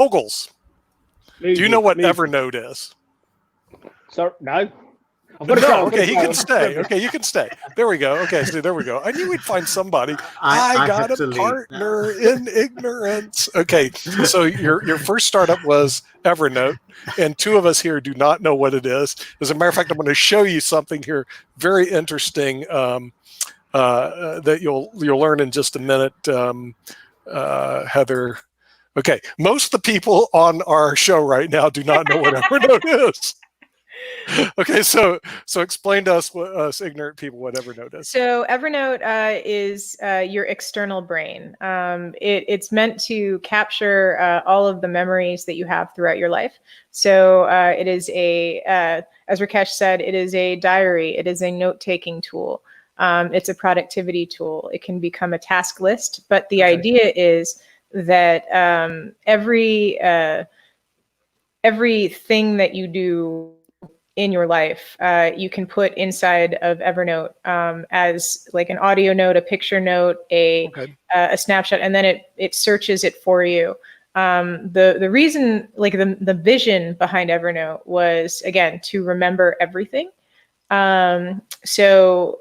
Ogles, do you know what Evernote is? So, no. No, okay, he can stay. Okay, you can stay. There we go. Okay, so there we go. I knew we'd find somebody. I got a partner in ignorance. Okay, so your first startup was Evernote, and two of us here do not know what it is. As a matter of fact, I'm going to show you something here, very interesting, that you'll learn in just a minute, Heather. Okay, most of the people on our show right now do not know what Evernote is. Okay, so explain to us ignorant people what Evernote is. So Evernote is your external brain. It's meant to capture all of the memories that you have throughout your life. So it is as Rakesh said, it is a diary. It is a note-taking tool. It's a productivity tool. It can become a task list, but the idea is that everything that you do in your life, you can put inside of Evernote as like an audio note, a picture note, a snapshot, and then it searches it for you. The reason, like the vision behind Evernote was, again, to remember everything. So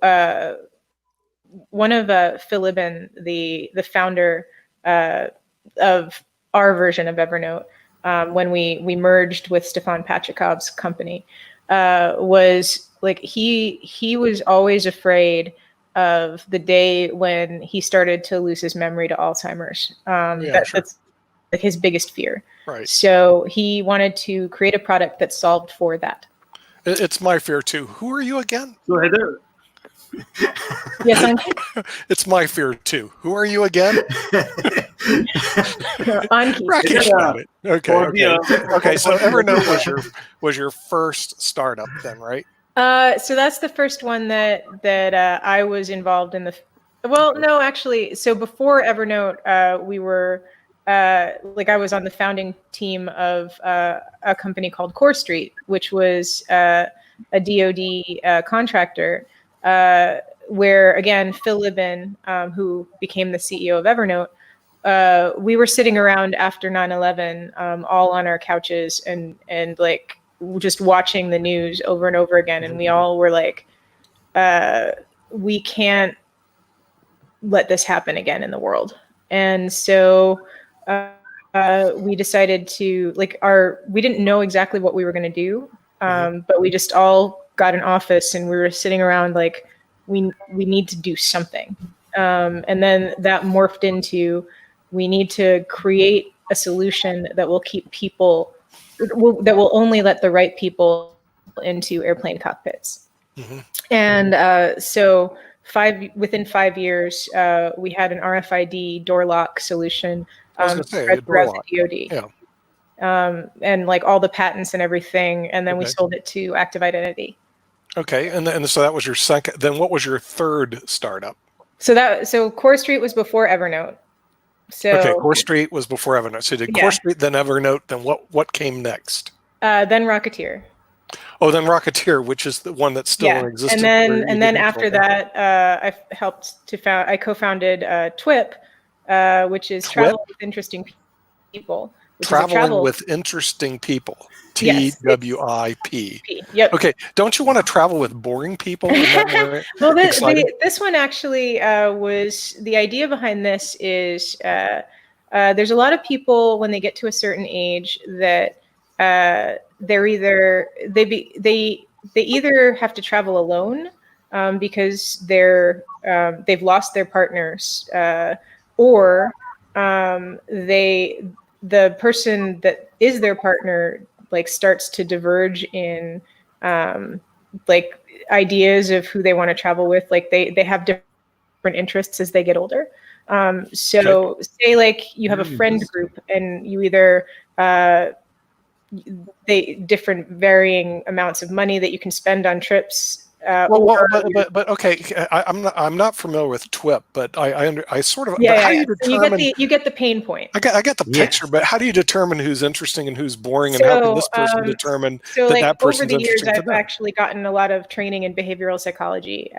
one of Phil Ibn, the founder of our version of Evernote, when we merged with Stefan Patrikov's company, was like he was always afraid of the day when he started to lose his memory to Alzheimer's. That's like his biggest fear. Right. So he wanted to create a product that solved for that. It's my fear too. Who are you again? Go ahead there. Yes, I'm It's my fear too. Who are you again? Rakesh. Okay. So Evernote was your first startup then, right? So that's the first one that I was involved in. Well, no, actually. So before Evernote, we were I was on the founding team of a company called Core Street, which was a DoD contractor. Where again, Phil Ibn, who became the CEO of Evernote, we were sitting around after 9/11, all on our couches and like just watching the news over and over again, and we all were like, we can't let this happen again in the world. And so we decided to we didn't know exactly what we were going to do, but we just all got an office and we were sitting around like, we need to do something. And then that morphed into, we need to create a solution that will keep people, that will only let the right people into airplane cockpits. And so within 5 years, we had an RFID door lock solution spread throughout the DoD. Yeah. And like all the patents and everything. And then we sold it to Active Identity. Okay, and so that was your second. Then what was your third startup? So Core Street was before Evernote. So Core Street was before Evernote. So did Core Street, then Evernote, then what came next? Then Rocketeer. Oh, then Rocketeer, which is the one that's still in existence. And then after that, I co-founded TWIP, which is Travel with Interesting People. Traveling with Interesting People. TWIP. Yep. Okay. Don't you want to travel with boring people? Well, this one actually was, the idea behind this is there's a lot of people when they get to a certain age that they either have to travel alone because they've lost their partners, or the person that is their partner starts to diverge in ideas of who they want to travel with. They have different interests as they get older. So say you have a friend group and you either different varying amounts of money that you can spend on trips. But okay, I'm not familiar with TWIP, but I sort of. Yeah, how do you determine? You get the pain point. I get the picture, but how do you determine who's interesting and who's boring, and how can this person determine that person's over the years, interesting? I've actually gotten a lot of training in behavioral psychology.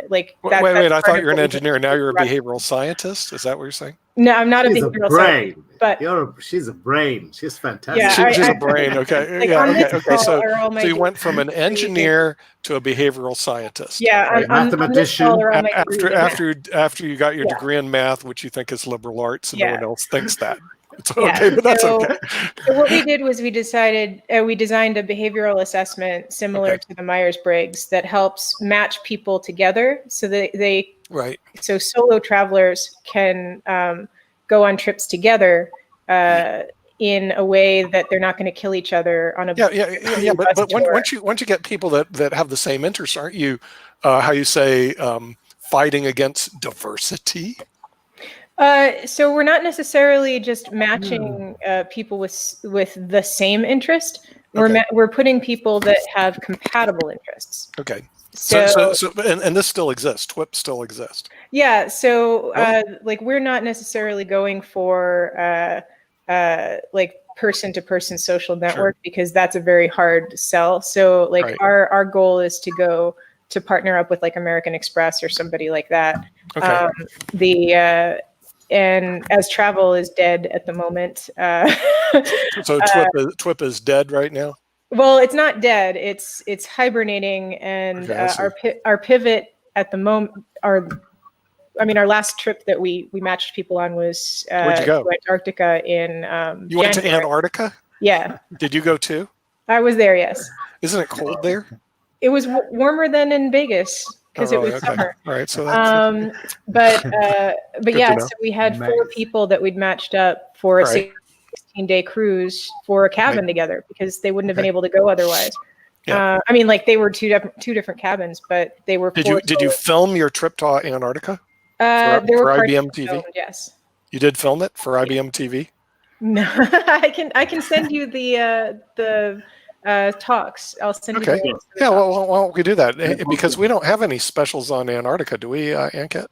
Wait, I thought you were an engineer. Now you're a behavioral scientist. Is that what you're saying? No, I'm not She's a a behavioral brain. scientist, but She's a brain. She's fantastic. Yeah, She's a brain. Okay. like, Yeah. on Okay. this Okay. call So are all my you went from an degrees. engineer to a behavioral scientist. Yeah, right? on this call are all my After you got your Yeah. degree in math, which you think is liberal arts, and no Yeah. one else thinks that. It's Yeah, okay, but that's so- okay. So what we did was we designed a behavioral assessment similar Okay. to the Myers-Briggs that helps match people together so that Right. so solo travelers can go on trips together in a way that they're not going to kill each other on a Yeah. But once you get people that have the same interests, aren't you? How you say fighting against diversity? So we're not necessarily just matching people with the same interest. We're putting people that have compatible interests. Okay. So And this still exists. TWIP still exists. Yeah. So Really? like we're not necessarily going for like person-to-person social network because that's a very hard sell. So like Right. our goal is to go to partner up with like American Express or somebody like that. Okay. And as travel is dead at the moment. So TWIP is dead right now. Well, it's not dead. It's hibernating, and our pivot at the moment, our last trip that we matched people on was Where'd you go? to Antarctica in You went to January. Antarctica? Yeah, Did you go too? I was there. Yes, Isn't it cold there? it was warmer than in Vegas because it was summer. All right, so that's but yeah, to know. so we had 4 people that we'd matched up for a 16-day cruise for a cabin together because they wouldn't have been able to go otherwise. Yeah. Like they were two different cabins, but they were. Did you film your trip to Antarctica? There were for parts IBM TV? filmed, yes. You did film it for IBM TV? No, I can send you the talks. I'll send you. The Yeah. Well, why don't we do that? Because we don't have any specials on Antarctica, do we, Anket?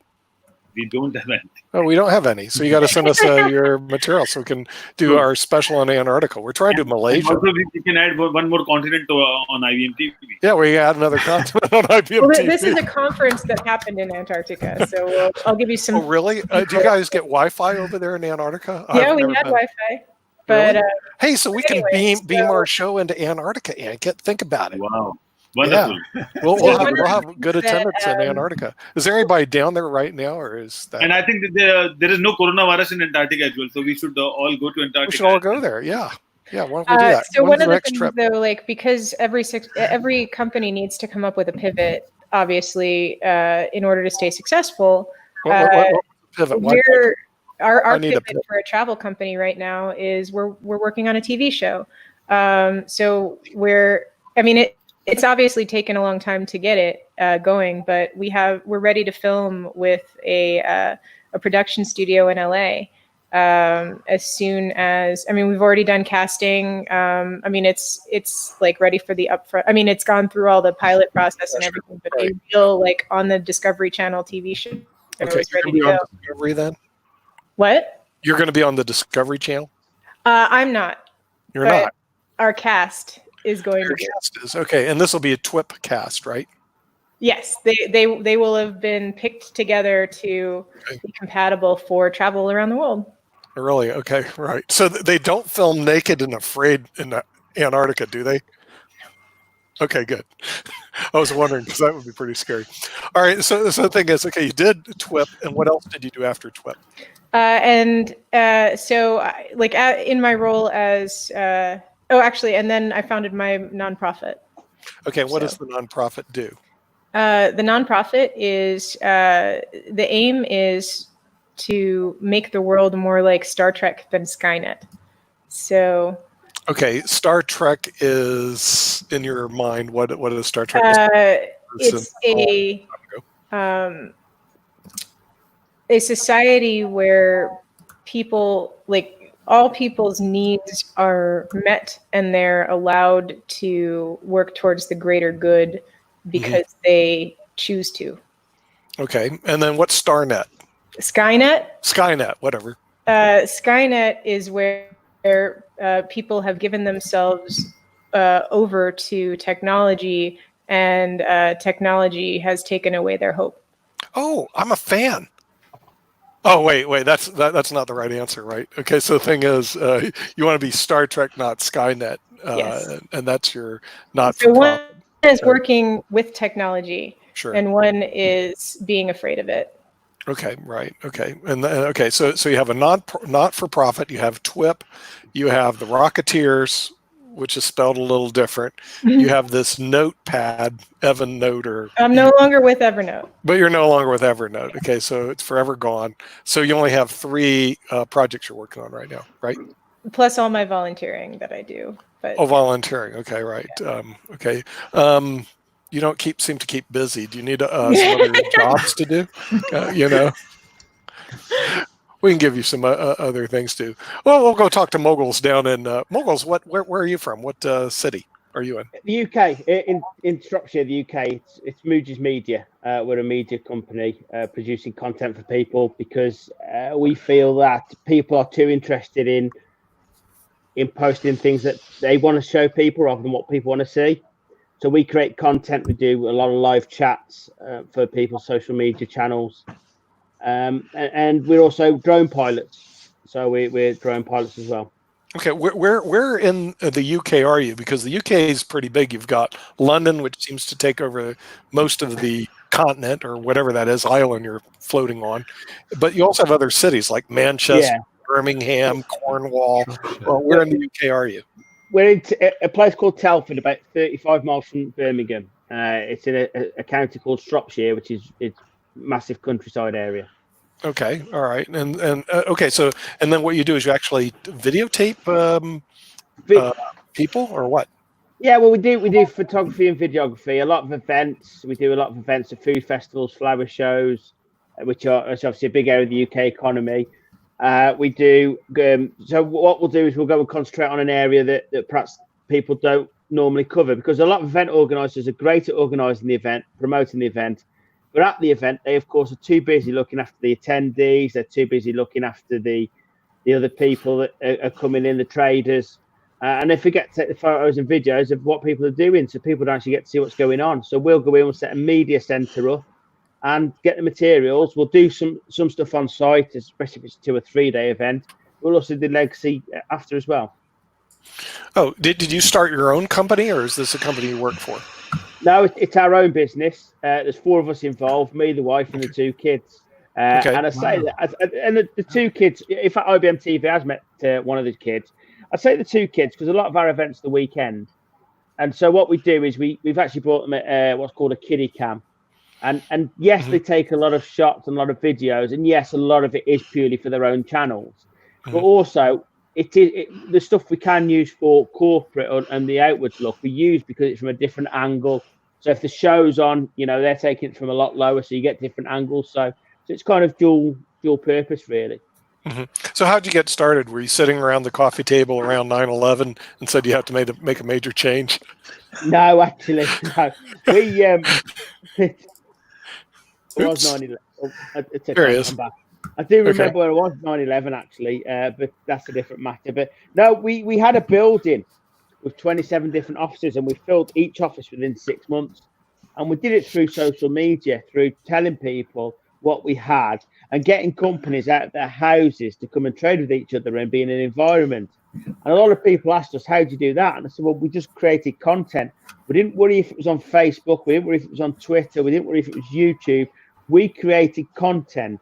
We don't have any. Oh, we don't have any. So you got to send us your material so we can do our special on Antarctica. We're trying to do Malaysia. Also, we can add one more continent on IBM TV. Yeah, we add another continent on IBM TV. This is a conference that happened in Antarctica, so I'll give you some. Oh, really? Do you guys get Wi-Fi over there in Antarctica? Yeah, we had Wi-Fi. But really? Hey, so we can beam our show into Antarctica, Anket. Think about it. Wow. Wonderful. Yeah. We'll have good attendance in Antarctica. Is there anybody down there right now, or is that? And I think that there is no coronavirus in Antarctica as well, so we should all go to Antarctica. We should all go there. Yeah. Yeah. Why don't we do that? So one of the things, though, like because every company needs to come up with a pivot, obviously, in order to stay successful. What pivot? Our pivot for a travel company right now is we're working on a TV show. So it's obviously taken a long time to get it going, but we're ready to film with a production studio in LA as soon as we've already done casting. It's like ready for the upfront. It's gone through all the pilot process and everything, but they feel like on the Discovery Channel TV show. Okay, you're going to be on Discovery then? What? You're going to be on the Discovery Channel? I'm not. You're not? Our cast is going to be. Cast is okay, and this will be a TWIP cast, right? Yes, they will have been picked together to be compatible for travel around the world. Really? Okay, right. So they don't film Naked and Afraid in Antarctica, do they? Okay, good. I was wondering because that would be pretty scary. All right, so the thing is, okay, you did TWIP, and what else did you do after TWIP? In my role as and then I founded my nonprofit. Okay, what does the nonprofit do? The nonprofit is the aim is to make the world more like Star Trek than Skynet. So. Okay, Star Trek is in your mind. What is Star Trek? It's a society where people, like all people's needs are met and they're allowed to work towards the greater good because they choose to. Okay, and then what's Starnet? Skynet, whatever. Skynet is where people have given themselves over to technology, and technology has taken away their hope. Oh, I'm a fan. Oh, wait. That's not the right answer, right? Okay, so the thing is, you want to be Star Trek, not Skynet, Yes. and that's your not So for one profit. is working with technology, Sure. and one is being afraid of it. Okay, right. Okay, and okay, so you have a not for profit. You have TWIP, you have the Rocketeers, which is spelled a little different. You have this Notepad, Evernote, or I'm no longer with Evernote. but you're no longer with Evernote. Okay, so it's forever gone. So you only have 3 projects you're working on right now, right? Plus all my volunteering that I do. But Oh, volunteering. Okay, right. Okay. You don't seem to keep busy. Do you need some other jobs to do? You know. We can give you some other things too. Well, we'll go talk to Moguls down in Moguls. Where are you from? What city are you in? The UK, in Shropshire, the UK, it's Moody's Media. We're a media company producing content for people because we feel that people are too interested in posting things that they want to show people rather than what people want to see. So we create content. We do a lot of live chats for people's social media channels, and we're also drone pilots. So we're drone pilots as well. Okay, where in the UK are you? Because the UK is pretty big. You've got London, which seems to take over most of the continent or whatever that is, island you're floating on. But you also have other cities like Manchester, Yeah. Birmingham, Cornwall. Well, where in the UK are you? We're in a place called Telford, about 35 miles from Birmingham. It's in a county called Shropshire, which is it's massive countryside area. Okay, all right, and okay, so and then what you do is you actually videotape people or what? Yeah, well, we do photography and videography. A lot of events. We do a lot of events at food festivals, flower shows, which are obviously a big area of the UK economy. We do. So what we'll do is we'll go and concentrate on an area that perhaps people don't normally cover, because a lot of event organisers are great at organising the event, promoting the event, but at the event they of course are too busy looking after the attendees. They're too busy looking after the other people that are coming in, the traders. And they forget to take the photos and videos of what people are doing, so people don't actually get to see what's going on. So we'll go in, we'll set a media centre up and get the materials. We'll do some stuff on site, especially if it's a 2 or 3 day event. We'll also do legacy after as well. Oh, did you start your own company, or is this a company you work for? No, it's our own business. There's 4 of us involved, me, the wife, and the 2 kids. Okay. And I say that, and the 2 kids, in fact, IBM TV has met one of the kids. I say the 2 kids because a lot of our events are the weekend. And so what we do is we've actually brought them what's called a kiddie cam. And yes, they take a lot of shots and a lot of videos. And yes, a lot of it is purely for their own channels. But also, the stuff we can use for corporate and the outwards look, we use because it's from a different angle. So if the show's on, they're taking it from a lot lower, so you get different angles. So it's kind of dual purpose, really. So how'd you get started? Were you sitting around the coffee table around 9/11 and said you have to make a major change? No, actually, no. It was 9/11. There he is. I'm back. I do remember where it was 9/11 actually, but that's a different matter. But no, we had a building with 27 different offices, and we filled each office within 6 months. And we did it through social media, through telling people what we had and getting companies out of their houses to come and trade with each other and be in an environment. And a lot of people asked us, how do you do that? And I said, well, we just created content. We didn't worry if it was on Facebook. We didn't worry if it was on Twitter. We didn't worry if it was YouTube. We created content.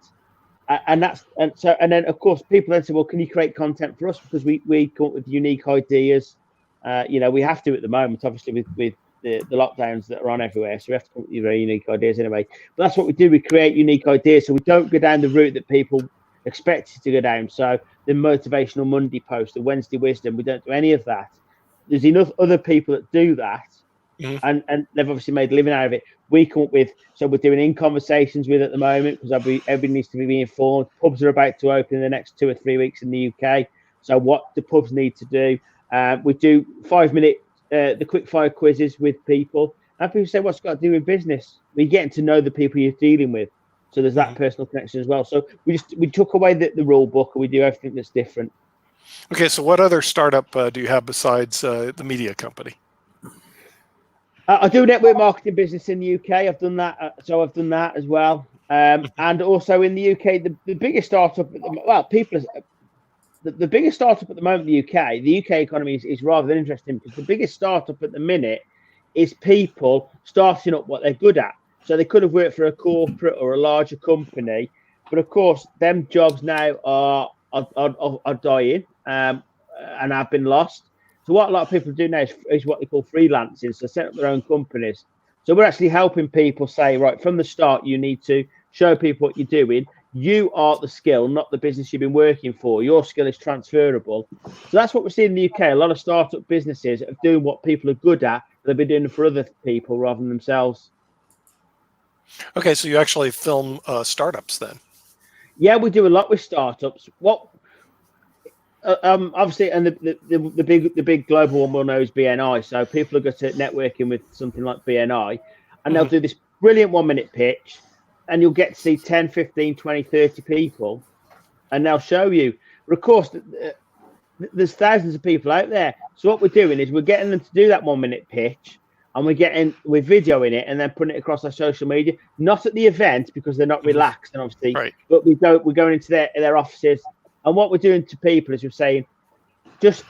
And then of course people then say, well, can you create content for us? Because we come up with unique ideas. We have to at the moment, obviously, with the lockdowns that are on everywhere. So we have to come up with very unique ideas anyway. But that's what we do. We create unique ideas. So we don't go down the route that people expect us to go down. So the Motivational Monday post, the Wednesday Wisdom, we don't do any of that. There's enough other people that do that. And they've obviously made a living out of it. We come up with, so we're doing in conversations with at the moment, because everybody needs to be informed. Pubs are about to open in the next 2 or 3 weeks in the UK. So what the pubs need to do. We do 5-minute the quick fire quizzes with people. And people say, what's it got to do with business? We're getting to know the people you're dealing with. So there's that personal connection as well. So we took away the rule book, and we do everything that's different. Okay, so what other startup do you have besides the media company? I do network marketing business in the UK. I've done that. So I've done that as well. And also in the UK, the biggest startup, the biggest startup at the moment in the UK economy is rather interesting because the biggest startup at the minute is people starting up what they're good at. So they could have worked for a corporate or a larger company, but of course, them jobs now are dying and have been lost. So what a lot of people do now is what they call freelancing. So set up their own companies. So we're actually helping people say, right, from the start, you need to show people what you're doing. You are the skill, not the business you've been working for. Your skill is transferable. So that's what we're seeing in the UK. A lot of startup businesses are doing what people are good at. They've been doing it for other people rather than themselves. Okay, so you actually film startups then? Yeah, we do a lot with startups. What obviously, and the big global one we'll know is BNI. So people are good at networking with something like BNI, and they'll do this brilliant 1 minute pitch, and you'll get to see 10, 15, 20, 30 people, and they'll show you. But of course, there's thousands of people out there. So what we're doing is we're getting them to do that 1 minute pitch, and we're videoing it and then putting it across our social media. Not at the event because they're not relaxed, and obviously, right. But we're going into their offices, and what we're doing to people is we're saying, just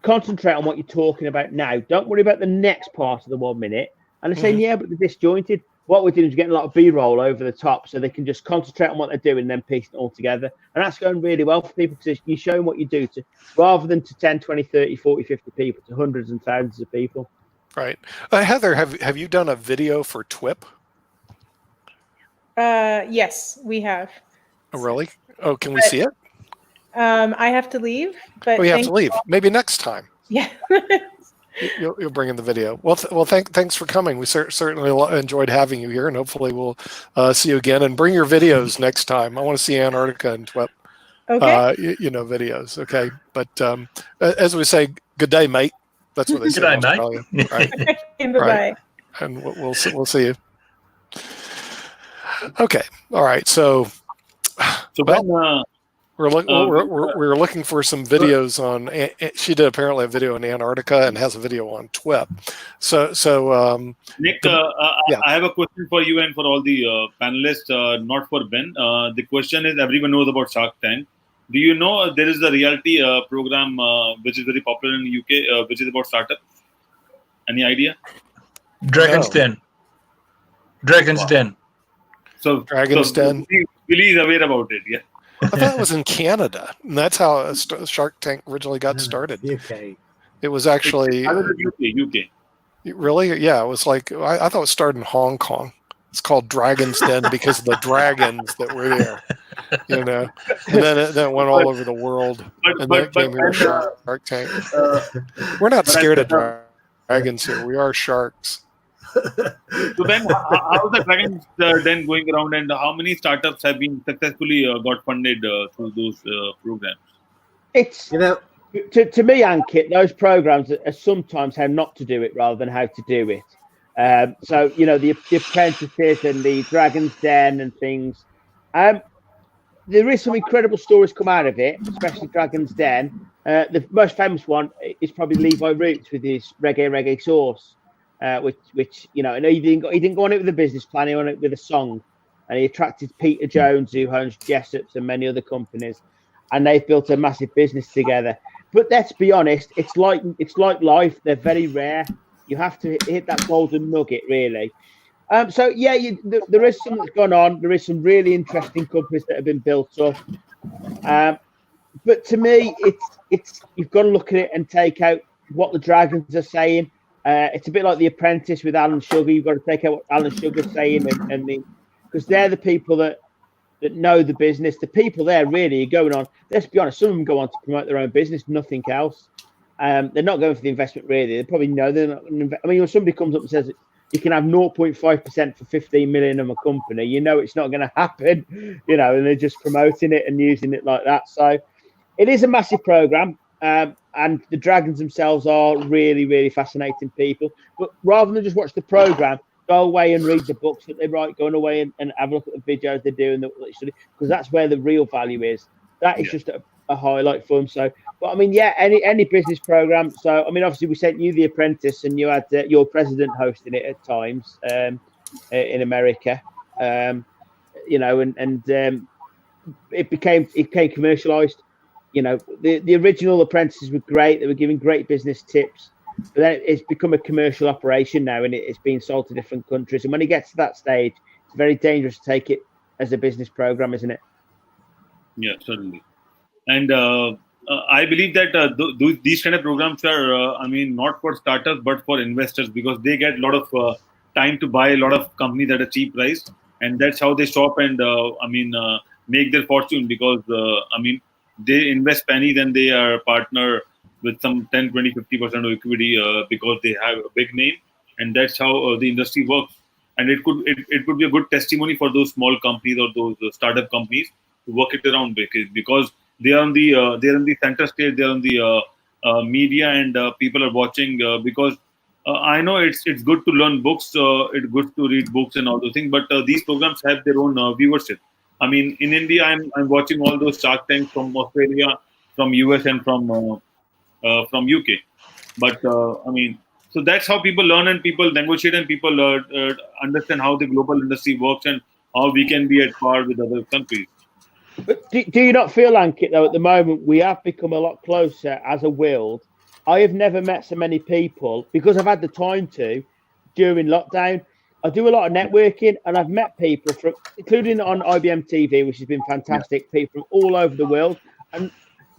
concentrate on what you're talking about now. Don't worry about the next part of the 1 minute. And they're saying, yeah, but they're disjointed. What we're doing is getting a lot of B-roll over the top so they can just concentrate on what they're doing and then piece it all together. And that's going really well for people because you're showing what you do to, rather than to 10, 20, 30, 40, 50 people, to hundreds and thousands of people. Right. Heather, have you done a video for TWIP? Yes, we have. Oh, really? Oh, can we see it? I have to leave. But you have to leave. Maybe next time. Yeah. You'll bring in the video. Well, thanks for coming. We certainly enjoyed having you here, and hopefully we'll see you again. And bring your videos next time. I want to see Antarctica and TWIP. Okay. Videos. Okay. But as we say, good day, mate. That's what they say in Australia. Right. Bye-bye. Right. And we'll see you. Okay. All right. So we're looking for some videos on. She did apparently a video on Antarctica and has a video on TWIP. So Nick, I have a question for you and for all the panelists, not for Ben. The question is: everyone knows about Shark Tank. Do you know there is a reality program which is very popular in the UK, which is about startups? Any idea? Dragon's Den. Dragon's Den. So Dragon's Den. Billy is aware about it. Yeah. I thought it was in Canada, and that's how Shark Tank originally got started. UK. It was actually UK. Really? Yeah, it was like I thought it started in Hong Kong. It's called Dragon's Den because of the dragons that were there, And then it went all over the world, and then it came here to Shark Tank. We're not scared of dragons here. We are sharks. So then, how's the Dragon's Den going around, and how many startups have been successfully got funded through those programs? It's to me, Ankit, those programs are sometimes how not to do it rather than how to do it. So the apprentices and the Dragon's Den and things. There is some incredible stories come out of it, especially Dragon's Den. The most famous one is probably Levi Roots with his reggae sauce. Which and he didn't go on it with a business plan, he went on it with a song, and he attracted Peter Jones, who owns Jessop's and many other companies, and they've built a massive business together. But let's be honest, it's like life; they're very rare. You have to hit that golden nugget, really. So yeah, there is something that's gone on. There is some really interesting companies that have been built up. But to me, it's you've got to look at it and take out what the Dragons are saying. It's a bit like The Apprentice with Alan Sugar. You've got to take out what Alan Sugar's saying, because they're the people that know the business. The people there really are going on. Let's be honest, some of them go on to promote their own business, nothing else. They're not going for the investment really. They probably know they're not. When somebody comes up and says you can have 0.5% for 15 million of a company, it's not going to happen. And they're just promoting it and using it like that. So it is a massive program. And the Dragons themselves are really, really fascinating people. But rather than just watch the program, go away and read the books that they write, go away and have a look at the videos they're doing, because that's where the real value is. That is just a highlight for them. So, but any business program. So, obviously we sent you The Apprentice, and you had your president hosting it at times in America. you know, and it became commercialized. You know, the original apprentices were great; they were giving great business tips. But then it's become a commercial operation now, and it's being sold to different countries. And when it gets to that stage, it's very dangerous to take it as a business program, isn't it? Yeah, certainly. And I believe that these kind of programs are, I mean, not for startups but for investors, because they get a lot of time to buy a lot of companies at a cheap price, and that's how they shop and make their fortune. Because I mean, they invest pennies and they are partner with some 10, 20, 50% of equity because they have a big name, and that's how the industry works. And it could be a good testimony for those small companies or those startup companies to work it around, because they are on the center stage, they are on the media, and people are watching because I know it's good to learn books, it's good to read books and all those things, but these programs have their own viewership. I mean, in India, I'm watching all those Shark Tanks from Australia, from US, and from UK. But I mean, so that's how people learn and people negotiate and people understand how the global industry works and how we can be at par with other countries. But do you not feel, Ankit, though, at the moment we have become a lot closer as a world? I have never met so many people, because I've had the time to, during lockdown. I do a lot of networking, and I've met people from, including on IBM TV, which has been fantastic, people from all over the world. And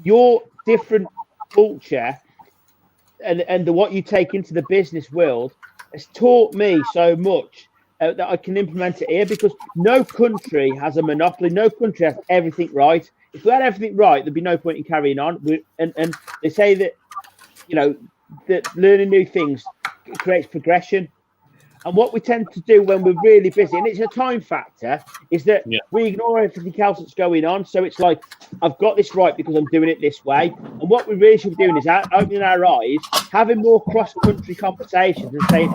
your different culture and what you take into the business world has taught me so much that I can implement it here, because no country has a monopoly. No country has everything right. If we had everything right, there'd be no point in carrying on. And they say that, you know, that learning new things creates progression. And what we tend to do when we're really busy, and it's a time factor, is that we ignore everything else that's going on. So it's like, I've got this right because I'm doing it this way. And what we really should be doing is opening our eyes, having more cross-country conversations and saying,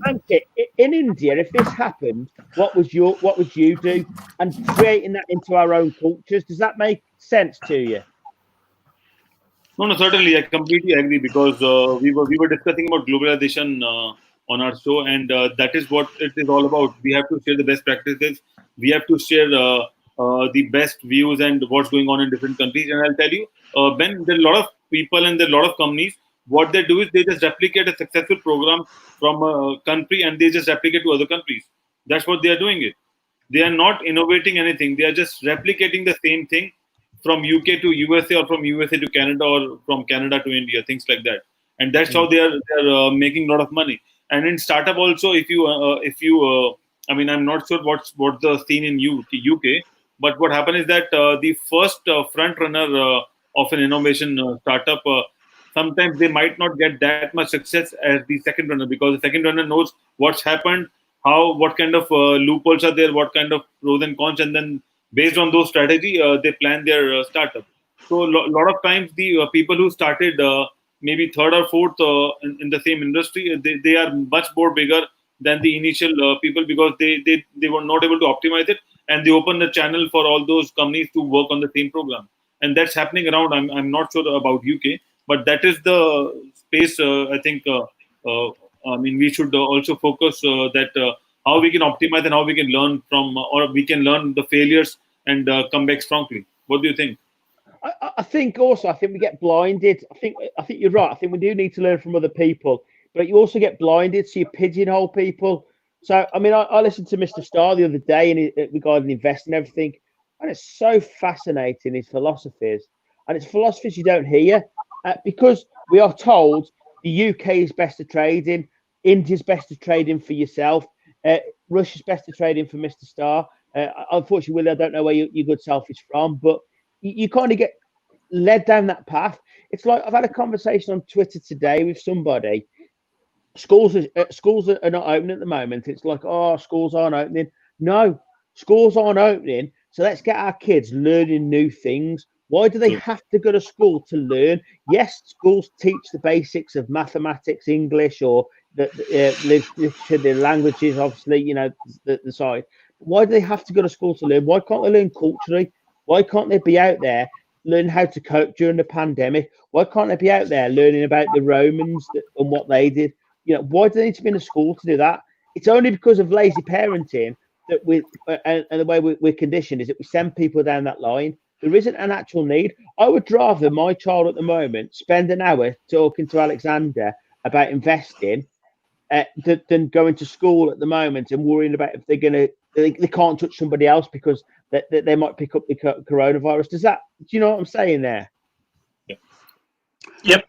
Ankit, in India, if this happened, what would you do? And creating that into our own cultures. Does that make sense to you? No, certainly, I completely agree, because we were discussing about globalization on our show, and that is what it is all about. We have to share the best practices. We have to share the best views and what's going on in different countries. And I'll tell you, Ben, there are a lot of people and there are a lot of companies. What they do is they just replicate a successful program from a country and they just replicate to other countries. That's what they are doing it. They are not innovating anything. They are just replicating the same thing from UK to USA, or from USA to Canada, or from Canada to India, things like that. And that's how they are making a lot of money. And in startup also, if you I mean, I'm not sure what's the scene in UK, but what happened is that the first front runner of an innovation startup, sometimes they might not get that much success as the second runner, because the second runner knows what's happened, what kind of loopholes are there, what kind of pros and cons, and then based on those strategy, they plan their startup. So a lot of times the people who started maybe third or fourth in the same industry, they are much more bigger than the initial people, because they were not able to optimize it, and they opened a channel for all those companies to work on the same program. And that's happening around. I'm not sure about UK, but that is the space. I think. I mean, we should also focus that how we can optimize and how we can learn from, or we can learn the failures and come back strongly. What do you think? I think we get blinded. I think you're right. I think we do need to learn from other people, but you also get blinded, so you pigeonhole people. So I mean, I listened to Mr. Starr the other day and regarding investing and everything, and it's so fascinating, his philosophies, and it's philosophies you don't hear because we are told the UK is best to trade in, India's best to trade in for yourself, Russia's best to trade in for Mr. Starr. Unfortunately, Willie, I don't know where your good self is from, but you kind of get led down that path. It's like I've had a conversation on Twitter today with somebody. Schools are not opening at the moment. It's like, oh, schools aren't opening. No, schools aren't opening. So let's get our kids learning new things. Why do they have to go to school to learn? Yes, schools teach the basics of mathematics, English, or the literature, the languages, obviously, you know, the side. Why do they have to go to school to learn? Why can't they learn culturally? Why can't they be out there learning how to cope during the pandemic? Why can't they be out there learning about the Romans and what they did? You know, why do they need to be in a school to do that? It's only because of lazy parenting that we and the way we're conditioned is that we send people down that line. There isn't an actual need. I would rather my child at the moment spend an hour talking to Alexander about investing than going to school at the moment and worrying about if they can't touch somebody else because they might pick up the coronavirus. Do you know what I'm saying there? Yep.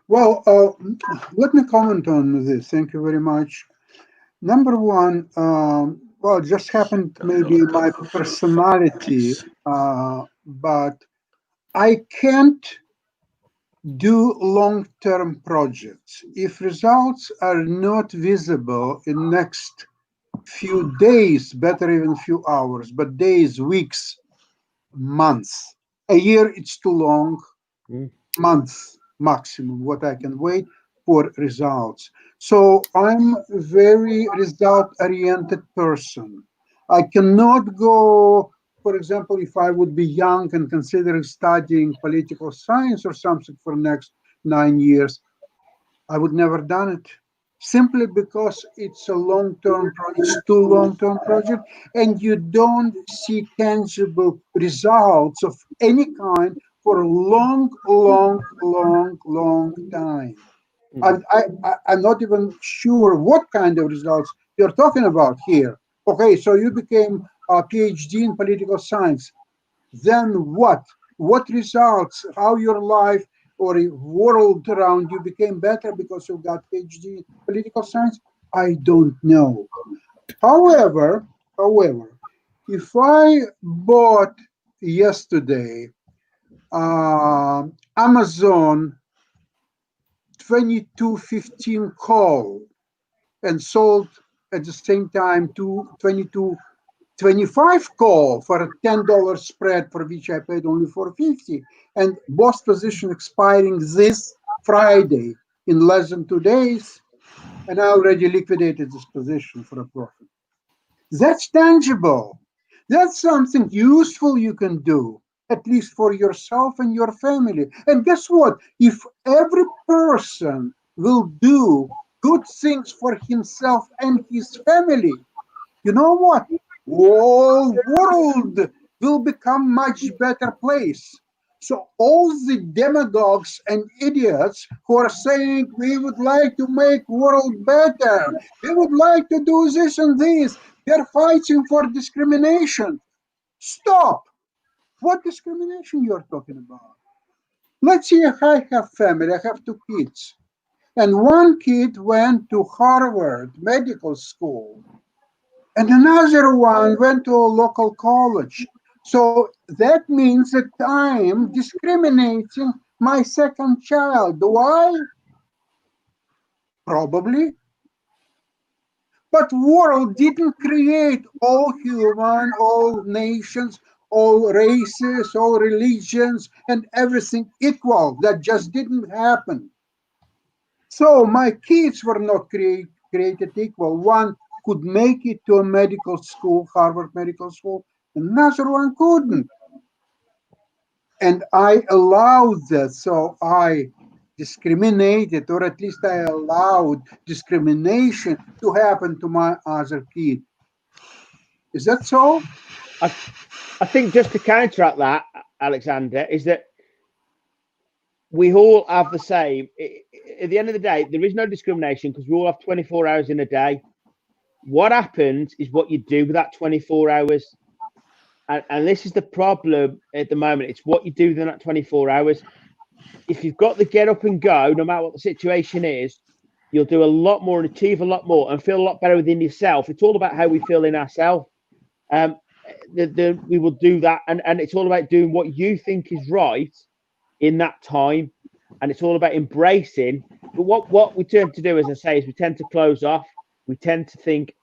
Well, let me comment on this. Thank you very much. Number one, well, it just happened maybe my personality, but I can't do long-term projects. If results are not visible in next few days, better even few hours, but days, weeks, months. A year, it's too long. Months maximum, what I can wait for results. So I'm a very result-oriented person. I cannot go, for example, if I would be young and considering studying political science or something for the next 9 years, I would never done it. Simply because it's a long-term project, it's too long-term project, and you don't see tangible results of any kind for a long time. I'm not even sure what kind of results you're talking about here. Okay, so you became a PhD in political science. Then what? What results? How your life or a world around you became better because you got PhD in political science? I don't know. However, if I bought yesterday Amazon 2215 call and sold at the same time to 2225 call for a $10 spread for which I paid only $4.50, and boss position expiring this Friday in less than 2 days, and I already liquidated this position for a profit. That's tangible. That's something useful you can do, at least for yourself and your family. And guess what? If every person will do good things for himself and his family, you know what? Whole world will become much better place. So all the demagogues and idiots who are saying we would like to make world better, we would like to do this and this, they're fighting for discrimination. Stop! What discrimination you're talking about? Let's see, I have family, I have 2 kids. And one kid went to Harvard Medical School, and another one went to a local college. So that means that I'm discriminating my second child. Why? Probably. But world didn't create all human, all nations, all races, all religions, and everything equal. That just didn't happen. So my kids were not created equal. One could make it to a medical school, Harvard Medical School, another one couldn't. And I allowed that, so I discriminated, or at least I allowed discrimination to happen to my other kid. Is that so? I think just to counteract that, Alexander, is that we all have the same. At the end of the day, there is no discrimination because we all have 24 hours in a day. What happens is what you do with that 24 hours. And this is the problem at the moment. It's what you do within that 24 hours. If you've got the get up and go, no matter what the situation is, you'll do a lot more and achieve a lot more and feel a lot better within yourself. It's all about how we feel in ourselves. We will do that. And it's all about doing what you think is right in that time. And it's all about embracing. But what we tend to do, as I say, is we tend to close off. We tend to think,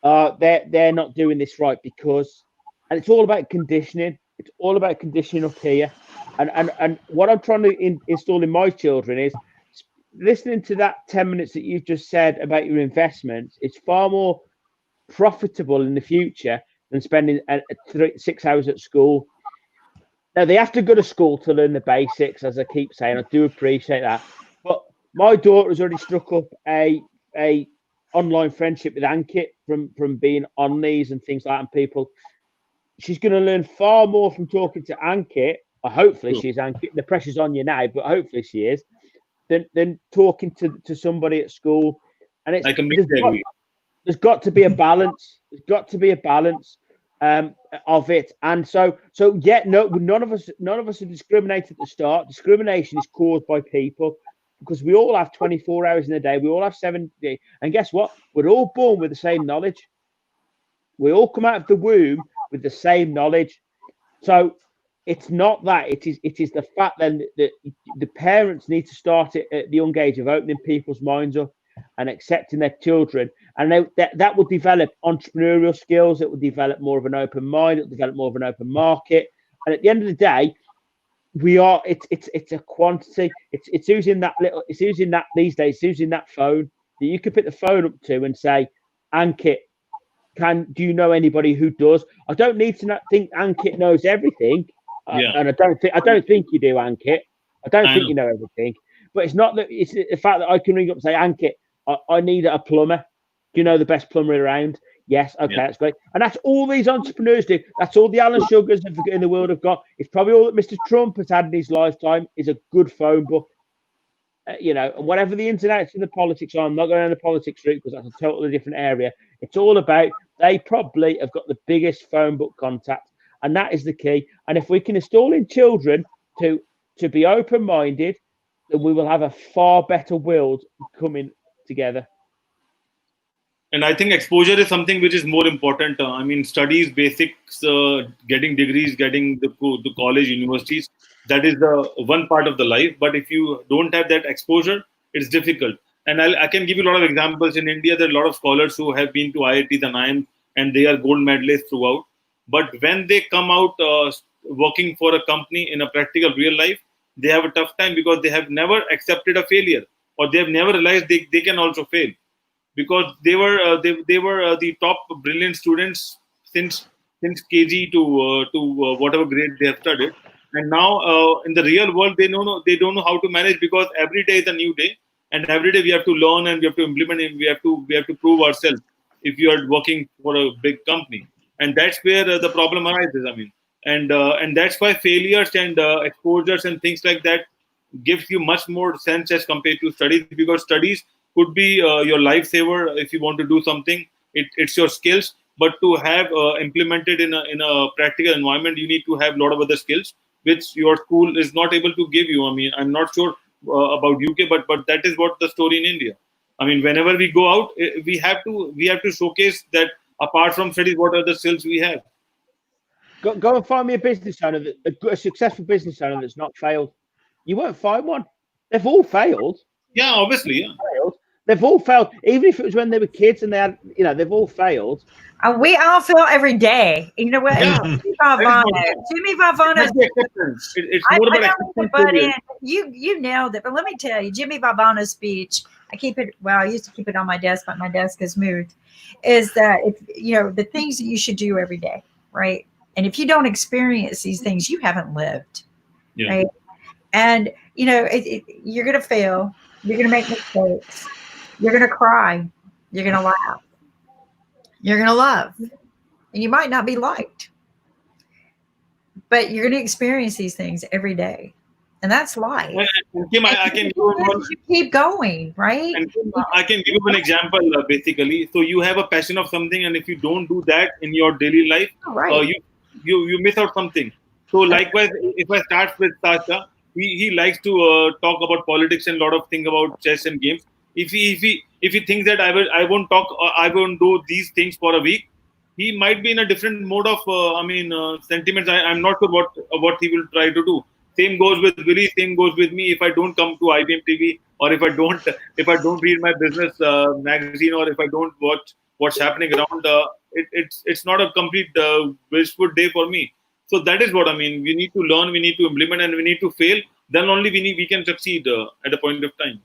they're not doing this right because... And it's all about conditioning. It's all about conditioning up here. And what I'm trying to install in my children is listening to that 10 minutes that you've just said about your investments. It's far more profitable in the future than spending 6 hours at school. Now, they have to go to school to learn the basics, as I keep saying. I do appreciate that. But my daughter's already struck up a online friendship with Ankit from being on these and things like that, and people. She's going to learn far more from talking to Ankit, or hopefully she's Ankit. The pressure's on you now, but hopefully she is, than talking to somebody at school. And it's there's got to be a balance. There's got to be a balance of it. And so yeah, no, none of us are discriminated at the start. Discrimination is caused by people, because we all have 24 hours in a day. We all have 7 days. And guess what? We're all born with the same knowledge. We all come out of the womb with the same knowledge. So it's not that. It is the fact then that the parents need to start it at the young age of opening people's minds up and accepting their children. And that will develop entrepreneurial skills. It will develop more of an open mind. It will develop more of an open market. And at the end of the day, it's a quantity. It's using that these days, it's using that phone that you could pick the phone up to and say, Ankit, do you know anybody who does? I don't need to think Ankit knows everything. And I don't think you do, Ankit. I don't think you know everything. But it's not that. It's the fact that I can ring up and say, Ankit, I need a plumber. Do you know the best plumber around? Yes. Okay, that's great. And that's all these entrepreneurs do. That's all the Alan Sugars in the world have got. It's probably all that Mr. Trump has had in his lifetime is a good phone book. And whatever the ins and outs of the politics are, I'm not going down the politics route because that's a totally different area. It's all about they probably have got the biggest phone book contact, and that is the key. And if we can install in children to be open-minded, then we will have a far better world coming together. And I think exposure is something which is more important. I mean, studies, basics, getting degrees, getting the college, universities, that is the one part of the life. But if you don't have that exposure, it's difficult. And I can give you a lot of examples. In India, there are a lot of scholars who have been to IITs and IIMs, and they are gold medalists throughout. But when they come out working for a company in a practical real life, they have a tough time because they have never accepted a failure, or they have never realized they can also fail. Because they were the top brilliant students since KG to whatever grade they have studied, and now in the real world they don't know how to manage, because every day is a new day, and every day we have to learn and we have to implement and we have to prove ourselves if you are working for a big company, and that's where the problem arises. I mean, and that's why failures and exposures and things like that gives you much more sense as compared to studies, because studies could be your lifesaver if you want to do something. It's your skills, but to have implemented in a practical environment, you need to have a lot of other skills which your school is not able to give you. I mean, I'm not sure about UK, but that is what the story in India. I mean, whenever we go out, we have to showcase that apart from studies, what are the skills we have. Go and find me a business owner, a successful business owner that's not failed. You won't find one. They've all failed. Yeah, obviously, yeah. They've all failed, even if it was when they were kids and they had, they've all failed. We all fail every day. You know what? Yeah. Jimmy Valvano. It's more about acceptance. You nailed it. But let me tell you, Jimmy Valvano's speech, I used to keep it on my desk, but my desk has moved, is that the things that you should do every day, right? And if you don't experience these things, you haven't lived, right? And, you're going to fail. You're going to make mistakes. You're going to cry. You're going to laugh. You're going to love. And you might not be liked. But you're going to experience these things every day. And that's life. And Kim, I can you keep going, right? And Kim, I can give you an example, basically. So you have a passion of something, and if you don't do that in your daily life, you miss out something. So likewise, if I start with Sasha, he likes to talk about politics and a lot of things about chess and games. If he thinks that I won't talk, or I won't do these things for a week, he might be in a different mode of sentiments. I'm not sure what he will try to do. Same goes with Willie. Same goes with me. If I don't come to IBM TV, or if I don't read my business magazine, or if I don't watch what's happening around, it's not a complete wishful day for me. So that is what I mean. We need to learn, we need to implement, and we need to fail. Then only we can succeed at a point of time.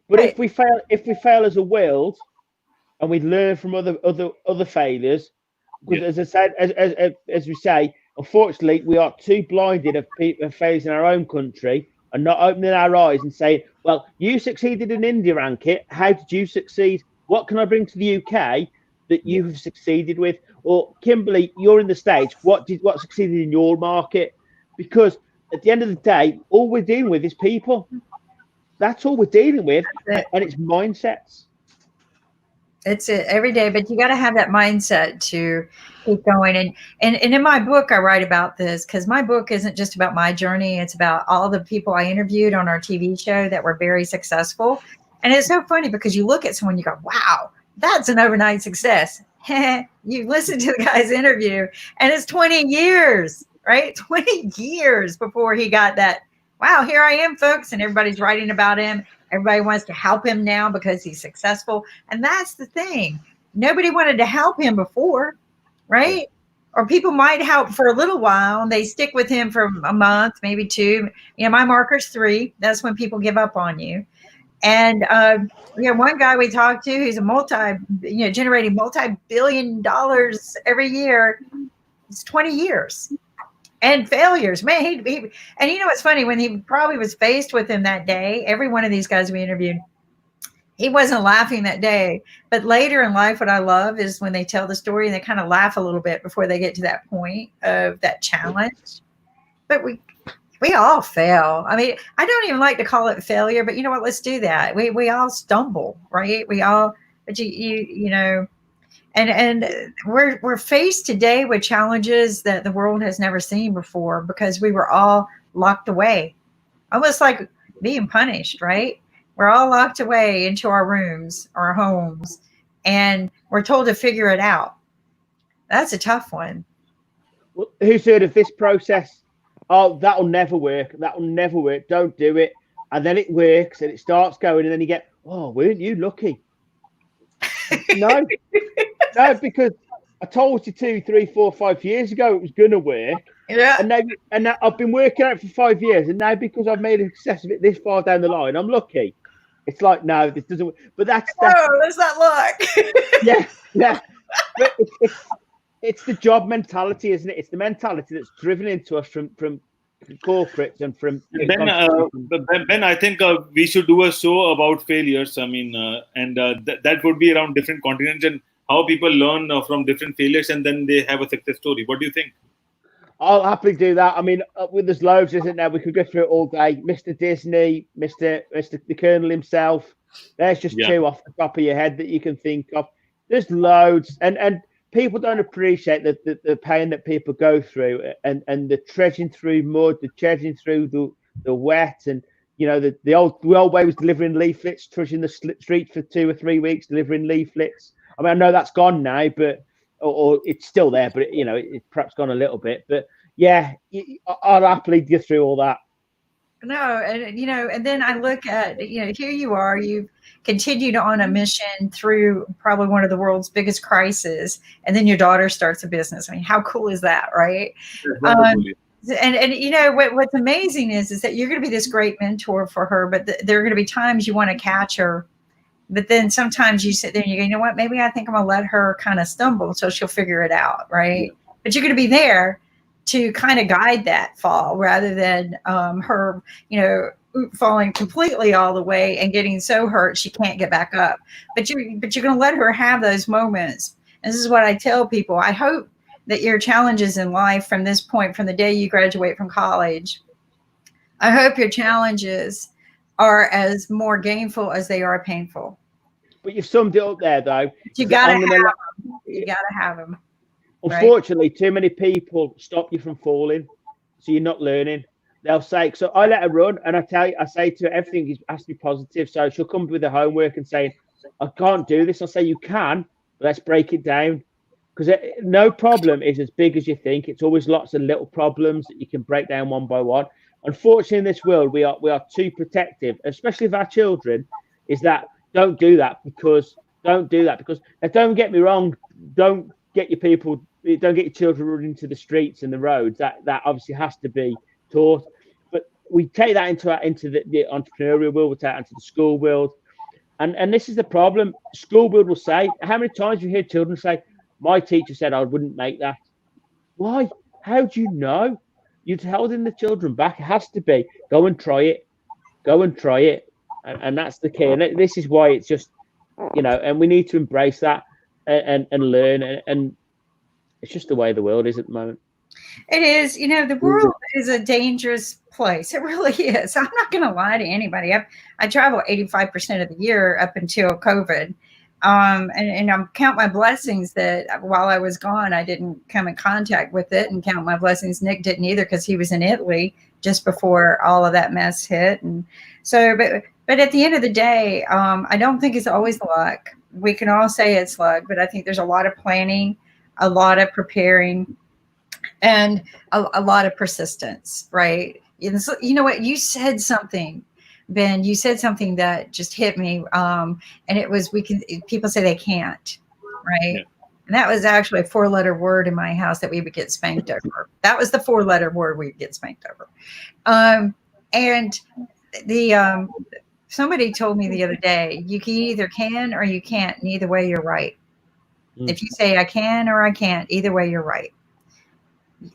But if we fail as a world, and we learn from other failures, because as I said, as we say, unfortunately, we are too blinded of failures in our own country and not opening our eyes and saying, "Well, you succeeded in India, Ankit. How did you succeed? What can I bring to the UK that you have succeeded with? Or Kimberly, you're in the States. What succeeded in your market? Because at the end of the day, all we're dealing with is people. That's all we're dealing with, and it's mindsets. It's it every day, but you got to have that mindset to keep going. And in my book, I write about this because my book isn't just about my journey. It's about all the people I interviewed on our TV show that were very successful. And it's so funny because you look at someone, you go, wow, that's an overnight success. You listen to the guy's interview and it's 20 years, right? 20 years before he got that. Wow, here I am, folks. And everybody's writing about him. Everybody wants to help him now because he's successful. And that's the thing. Nobody wanted to help him before, right? Or people might help for a little while and they stick with him for a month, maybe 2. You know, my marker's 3. That's when people give up on you. And one guy we talked to, who's generating multi-billion dollars every year. It's 20 years. And failures, man. And you know what's funny? When he probably was faced with him that day, every one of these guys we interviewed, he wasn't laughing that day. But later in life, what I love is when they tell the story and they kind of laugh a little bit before they get to that point of that challenge. But we all fail. I mean, I don't even like to call it failure, but you know what? Let's do that. We all stumble, right? We all, but you know. And we're faced today with challenges that the world has never seen before because we were all locked away, almost like being punished, right? We're all locked away into our rooms, our homes, and we're told to figure it out. That's a tough one. Well, who's heard of this process? Oh, that'll never work. That'll never work. Don't do it. And then it works and it starts going, and then you get, oh, weren't you lucky? No, because I told you 2, 3, 4, 5 years ago it was going to work. Yeah. And now I've been working at it for 5 years, and now because I've made a success of it this far down the line, I'm lucky. It's like, no, this doesn't work. But that's there's that luck. yeah. But it's the job mentality, isn't it? It's the mentality that's driven into us from corporates and from Ben, I think we should do a show about failures. I mean, that would be around different continents and how people learn from different failures and then they have a success story. What do you think? I'll happily do that. I mean, there's loads, isn't there? We could go through it all day. Mr. Disney, Mr. the Colonel himself. There's just 2 off the top of your head that you can think of. There's loads, and people don't appreciate the pain that people go through, and the trudging through mud, the trudging through the wet, and you know the old way was delivering leaflets, trudging the streets for 2 or 3 weeks, delivering leaflets. I mean, I know that's gone now, but or it's still there, but you know it's perhaps gone a little bit. But yeah, I'll happily get through all that. No, and then I look at here you are, you've continued on a mission through probably one of the world's biggest crises, and then your daughter starts a business. I mean, how cool is that, right? And what's amazing is that you're going to be this great mentor for her, but there are going to be times you want to catch her, but then sometimes you sit there and you go, you know what, maybe I think I'm going to let her kind of stumble so she'll figure it out, right? Yeah. But you're going to be there to kind of guide that fall rather than her, falling completely all the way and getting so hurt she can't get back up. But you're going to let her have those moments. And this is what I tell people. I hope that your challenges in life from this point, from the day you graduate from college, I hope your challenges are as more gainful as they are painful. But you've summed it up there, though. You got to have them. You got to have them. Unfortunately, too many people stop you from falling, so you're not learning. They'll say, so I let her run, and I say to her, everything has to be positive. So she'll come with her homework and say, I can't do this. I'll say, you can, but let's break it down. Because no problem is as big as you think. It's always lots of little problems that you can break down one by one. Unfortunately, in this world, we are too protective, especially of our children, is that don't do that because now, don't get me wrong, don't get your children running into the streets and the roads. That obviously has to be taught. But we take that into the entrepreneurial world, we take that into the school world. And this is the problem. School world will say, how many times you hear children say, my teacher said I wouldn't make that. Why? How do you know? You're holding the children back. It has to be, go and try it. And that's the key. And this is why it's just, and we need to embrace that. and learn, and it's just the way the world is at the moment. It is. The world is a dangerous place. It really is. I'm not going to lie to anybody. I travel 85% of the year up until COVID. And I count my blessings that while I was gone, I didn't come in contact with it, and count my blessings Nick didn't either, because he was in Italy just before all of that mess hit. And so, but at the end of the day, I don't think it's always luck. We can all say it's luck, but I think there's a lot of planning, a lot of preparing, and a lot of persistence, right? And so, you know what? You said something, Ben. You said something that just hit me, and it was people say they can't, right? Yeah. And that was actually a 4-letter word in my house that we would get spanked over. That was the 4-letter word we would get spanked over. And the somebody told me the other day, you either can or you can't, and either way you're right. If you say I can or I can't, either way you're right.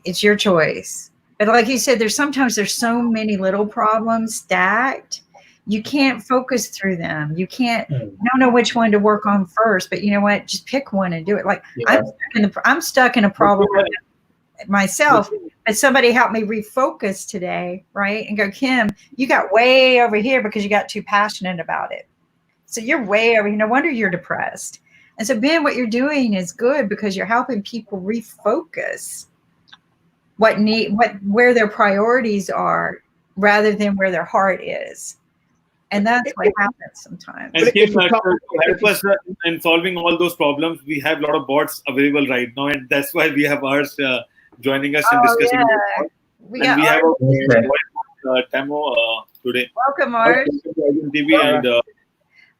It's your choice. But like you said, there's so many little problems stacked. You can't focus through them. You don't know which one to work on first, but you know what? Just pick one and do it. Like I'm stuck in a problem myself, but somebody helped me refocus today, right? And go, Kim, you got way over here because you got too passionate about it. So you're way over here. No wonder you're depressed. And so, Ben, what you're doing is good because you're helping people refocus where their priorities are rather than where their heart is. And that's what happens sometimes. And Kim, to help us in solving all those problems, we have a lot of bots available right now, and that's why we have Aarsh joining us in discussing. Yeah. We have Tamo today. Welcome, Aarsh.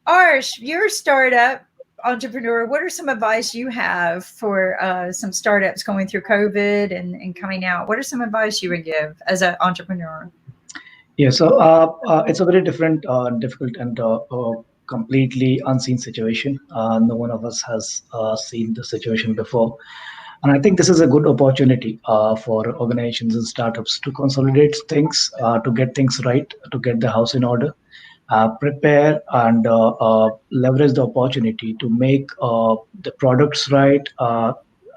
Aarsh, you're a startup entrepreneur. What are some advice you have for some startups going through COVID and coming out? What are some advice you would give as an entrepreneur? Yeah, so it's a very different, difficult, and completely unseen situation. No one of us has seen the situation before. And I think this is a good opportunity for organizations and startups to consolidate things, to get things right, to get the house in order, prepare and leverage the opportunity to make the products right,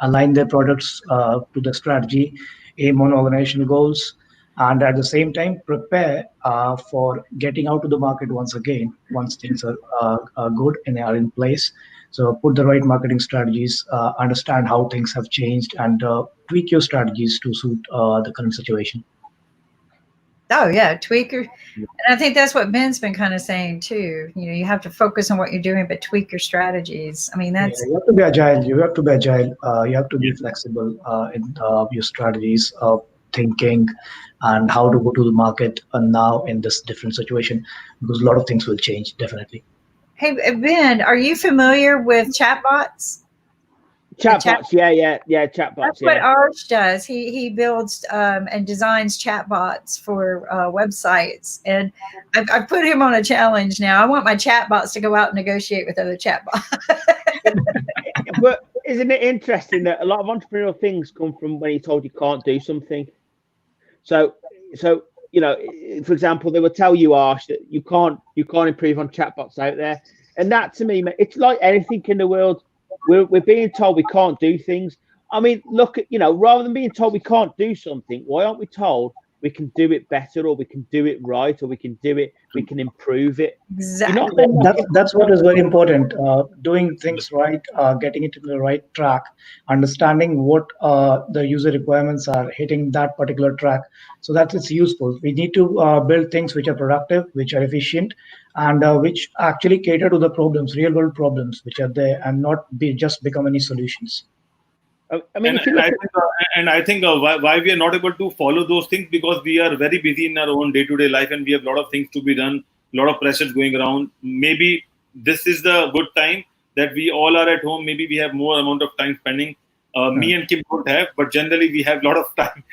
align their products to the strategy, aim on organizational goals, and at the same time prepare for getting out to the market once again, once things are good and are in place. So put the right marketing strategies, understand how things have changed, and tweak your strategies to suit the current situation. Oh yeah, tweak your, and I think that's what Ben's been kind of saying too. You have to focus on what you're doing, but tweak your strategies. I mean, that's you have to be agile. You have to be agile. You have to be flexible in your strategies, thinking, and how to go to the market now in this different situation, because a lot of things will change definitely. Hey Ben, are you familiar with chatbots? Chatbots, yeah, chatbots. That's what Aarsh does. He builds and designs chatbots for websites, and I've put him on a challenge now. I want my chatbots to go out and negotiate with other chatbots. But isn't it interesting that a lot of entrepreneurial things come from when you're told you can't do something? So for example, they will tell you, Aarsh, that you can't improve on chatbots out there, and that to me, it's like anything in the world. We're being told we can't do things. I mean, look at, rather than being told we can't do something, why aren't we told we can do it better, or we can do it right, or we can improve it? Exactly. That's what is very important. Doing things right, getting it to the right track, understanding what the user requirements are, hitting that particular track, so that it's useful. We need to build things which are productive, which are efficient, and which actually cater to the problems, real world problems which are there, and not just become any solutions. I mean, I think why we are not able to follow those things, because we are very busy in our own day-to-day life, and we have a lot of things to be done, a lot of pressures going around. Maybe this is the good time that we all are at home. Maybe we have more amount of time spending. Me and Kim don't have, but generally we have a lot of time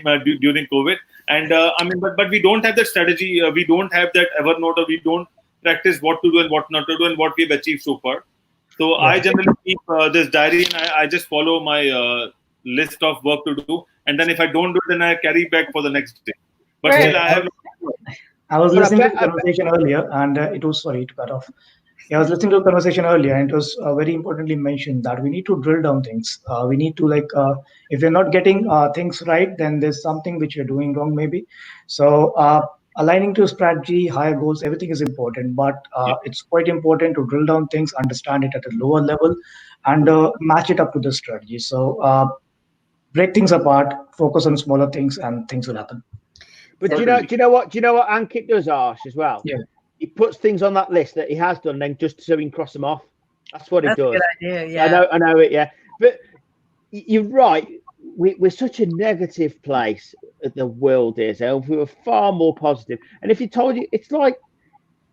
during COVID. And but we don't have that strategy. We don't have that Evernote, or we don't practice what to do and what not to do, and what we've achieved so far. So I generally keep this diary, and I just follow my list of work to do. And then if I don't do it, then I carry back for the next day. But still, I have. I was listening to the conversation earlier, and it was, sorry to cut off. Yeah, I was listening to a conversation earlier, and it was very importantly mentioned that we need to drill down things. We need to if you're not getting things right, then there's something which you're doing wrong, maybe. So aligning to strategy, higher goals, everything is important, but it's quite important to drill down things, understand it at a lower level, and match it up to the strategy. So break things apart, focus on smaller things, and things will happen. But do you know what Ankit does, Aarsh, as well? Yeah. He puts things on that list that he has done, then just so he can cross them off. That's what he does. A good idea, yeah. I know it, yeah. But you're right. We're such a negative place the world is, and we were far more positive. And if you told you, it's like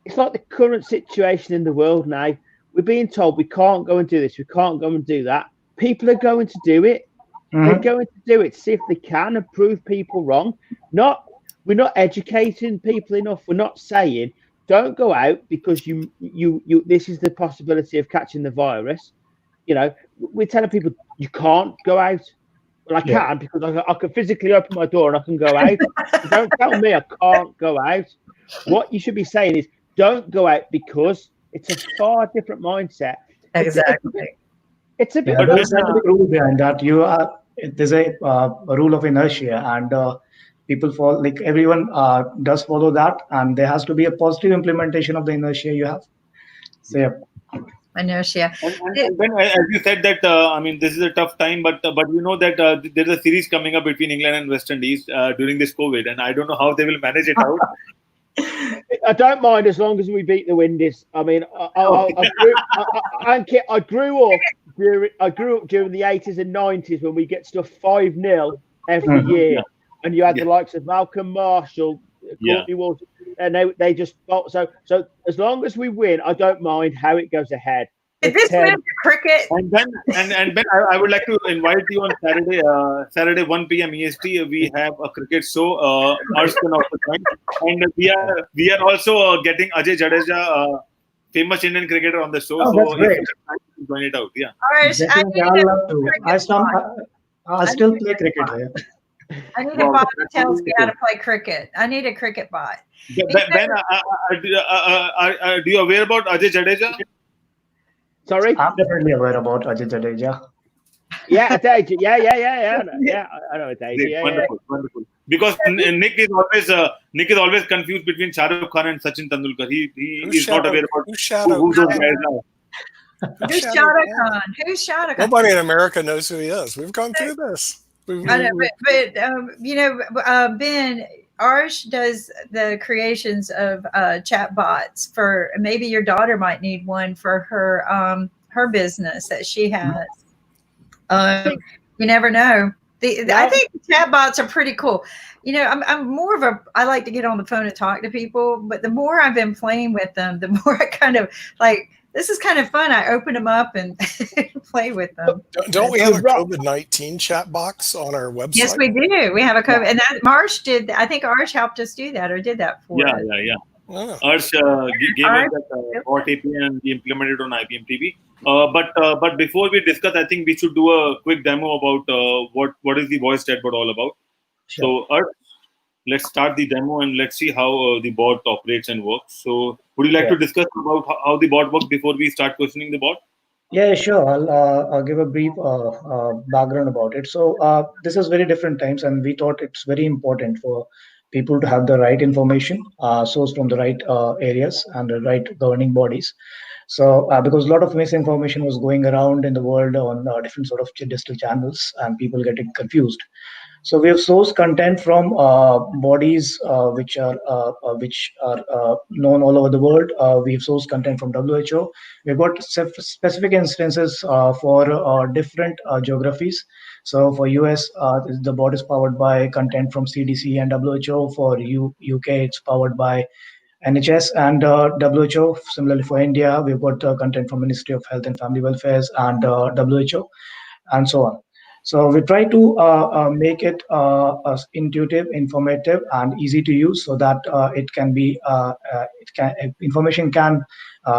the current situation in the world now. We're being told we can't go and do this, we can't go and do that. People are going to do it. Mm-hmm. They're going to do it, see if they can, and prove people wrong. We're not educating people enough. We're not saying don't go out because you this is the possibility of catching the virus. You know, we're telling people you can't go out. Well, I can because I can physically open my door and I can go out. Don't tell me I can't go out. What you should be saying is don't go out because it's a far different mindset. Exactly. It's a bit. There's a scientific rule behind that. There's a rule of inertia, and people fall, like everyone does follow that, and there has to be a positive implementation of the inertia you have. So yeah. Inertia. And then, as you said that, I mean, this is a tough time, but you know that there's a series coming up between England and West Indies during this COVID, and I don't know how they will manage it out. I don't mind as long as we beat the Windies. I mean, I grew up during the 80s and 90s when we get stuff 5-0 every year, and you had the likes of Malcolm Marshall, Courtney Walsh, and they just so as long as we win, I don't mind how it goes ahead. Did this move to cricket? And Ben, I would like to invite you on Saturday 1 p.m. EST. We have a cricket show. Aarsh can also join, and we are also getting Ajay Jadeja, famous Indian cricketer, on the show. Oh, that's great. Join it out. Yeah. Aarsh, I still play cricket here. I need a bot that tells me how to play cricket. I need a cricket bot. Ben, are you aware about Ajay Jadeja? Sorry? I'm definitely aware about Ajay Jadeja. Yeah, I know Ajay. Wonderful. Because Nick is always confused between Shah Rukh Khan and Sachin Tendulkar. He is not aware about who those guys are. Who's Shah Rukh Khan? Who's Shah Rukh Khan? Nobody in America knows who he is. We've gone through this. I know, but you know, Ben, Aarsh does the creations of chat bots for, maybe your daughter might need one for her business that she has. You never know. I think chat bots are pretty cool. You know, I'm more of I like to get on the phone and talk to people, but the more I've been playing with them, the more I kind of like, this is kind of fun. I open them up and play with them. Don't we have a COVID-19 chat box on our website? Yes, we do. We have a COVID, and that Aarsh did. I think Aarsh helped us do that, or did that for us. Yeah. Aarsh gave us that bot API, and we implemented on IBM TV. But before we discuss, I think we should do a quick demo about what is the voice chatbot all about. Sure. So Aarsh, let's start the demo and let's see how the bot operates and works. So would you like to discuss about how the bot works before we start questioning the bot? Yeah, sure. I'll give a brief background about it. So this is very different times, and we thought it's very important for people to have the right information sourced from the right areas and the right governing bodies. So because a lot of misinformation was going around in the world on different sort of digital channels, and people getting confused. So we have sourced content from bodies which are known all over the world. We've sourced content from WHO. We've got specific instances for different geographies. So for US, the bot is powered by content from CDC and WHO. For UK, it's powered by NHS and WHO. Similarly for India, we've got content from Ministry of Health and Family Welfare and WHO, and so on. So we try to make it intuitive, informative, and easy to use, so that it can be information can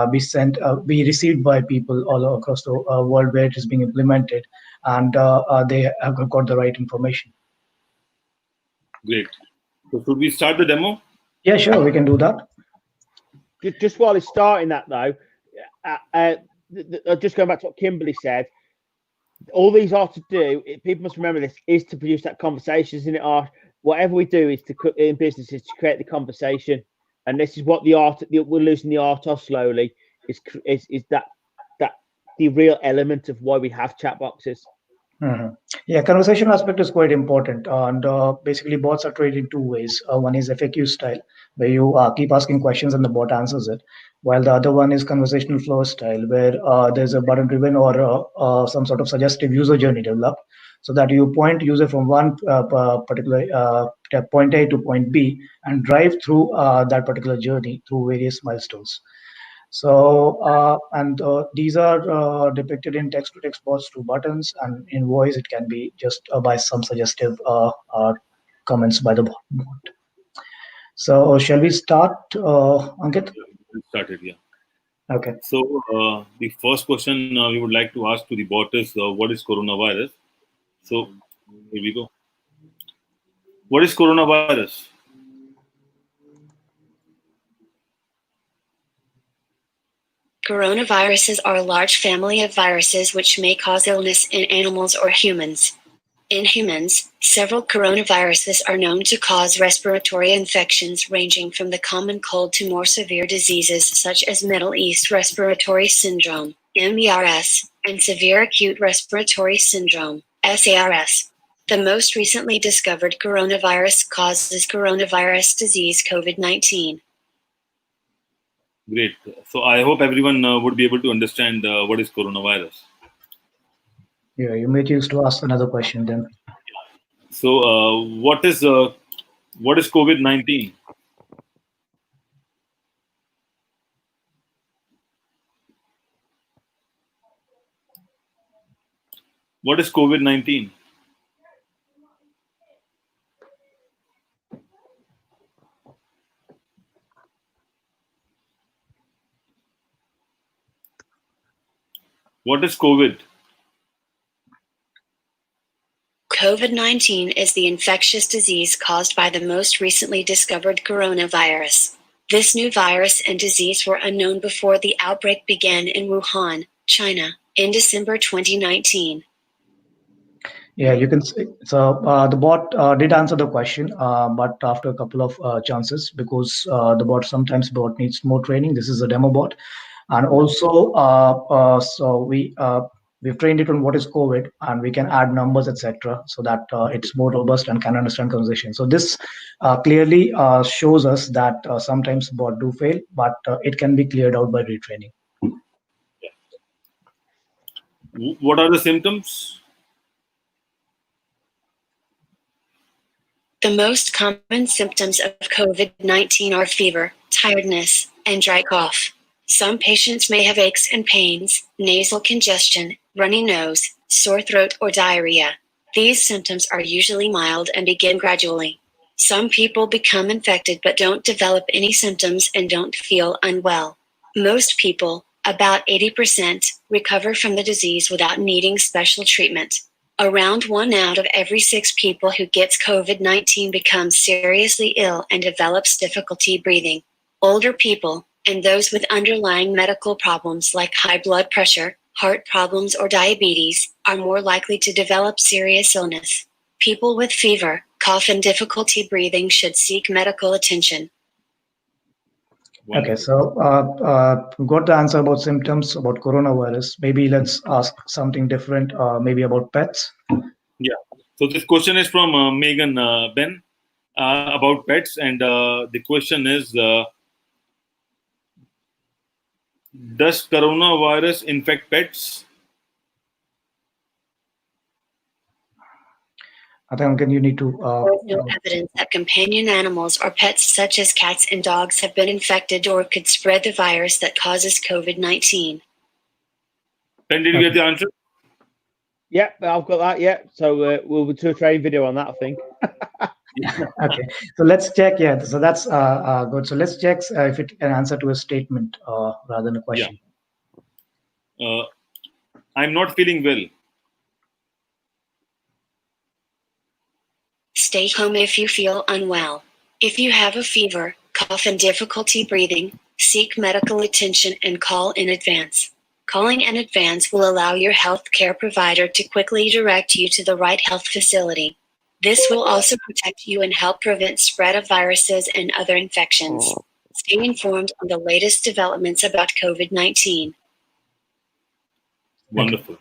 be received by people all across the world where it is being implemented, and they have got the right information. Great. So should we start the demo? Yeah, sure, we can do that. Just while it's starting that though, just going back to what Kimberly said, all these are to do, people must remember this, is to produce that conversation, isn't it, Aarsh? Whatever we do is in business is to create the conversation. And this is what we're losing the art of slowly, is that the real element of why we have chat boxes. Mm-hmm. Yeah, conversation aspect is quite important, and basically bots are treated in two ways. One is FAQ style, where you keep asking questions and the bot answers it, while the other one is conversational flow style, where there's a button driven or some sort of suggestive user journey developed, so that you point user from one particular point A to point B and drive through that particular journey through various milestones. So, these are depicted in text-to-text bots through buttons, and in voice it can be just by some suggestive comments by the bot. So, shall we start, Ankit? We started, yeah. Okay. So, the first question we would like to ask to the bot is, what is coronavirus? So, here we go. What is coronavirus? Coronaviruses are a large family of viruses which may cause illness in animals or humans. In humans, several coronaviruses are known to cause respiratory infections ranging from the common cold to more severe diseases such as Middle East Respiratory Syndrome, MERS, and Severe Acute Respiratory Syndrome, SARS. The most recently discovered coronavirus causes coronavirus disease COVID-19. Great. So I hope everyone would be able to understand what is coronavirus. Yeah, you may choose to ask another question then. So what is COVID-19? What is COVID-19? What is COVID? COVID-19 is the infectious disease caused by the most recently discovered coronavirus. This new virus and disease were unknown before the outbreak began in Wuhan, China, in December 2019. Yeah, you can say. So the bot did answer the question, but after a couple of chances, because the bot needs more training. This is a demo bot, and also we've trained it on what is COVID, and we can add numbers, etc., so that it's more robust and can understand conversation. So this clearly shows us that sometimes bot do fail, but it can be cleared out by retraining. What are the symptoms? The most common symptoms of COVID-19 are fever, tiredness, and dry cough. Some patients may have aches and pains, nasal congestion, runny nose, sore throat, or diarrhea. These symptoms are usually mild and begin gradually. Some people become infected but don't develop any symptoms and don't feel unwell. Most people, about 80%, recover from the disease without needing special treatment. Around 1 out of every 6 people who gets COVID-19 becomes seriously ill and develops difficulty breathing. Older people, and those with underlying medical problems like high blood pressure, heart problems, or diabetes, are more likely to develop serious illness. People with fever, cough, and difficulty breathing should seek medical attention. Okay, so we got the answer about symptoms, about coronavirus. Maybe let's ask something different, maybe about pets. Yeah. So this question is from Megan Ben about pets, and the question is, does coronavirus infect pets? I think you need to. There's no evidence that companion animals or pets such as cats and dogs have been infected or could spread the virus that causes COVID-19. Ben, did you get the answer? Yeah, I've got that. Yeah, so we'll do a training video on that, I think. Okay, so let's check. Yeah, so that's good. So let's check if it can answer to a statement rather than a question. Yeah. I'm not feeling well. Stay home if you feel unwell. If you have a fever, cough, and difficulty breathing, Seek medical attention and call in advance. Calling in advance will allow your healthcare provider to quickly direct you to the right health facility. This will also protect you and help prevent spread of viruses and other infections. Stay informed on the latest developments about COVID-19. Wonderful.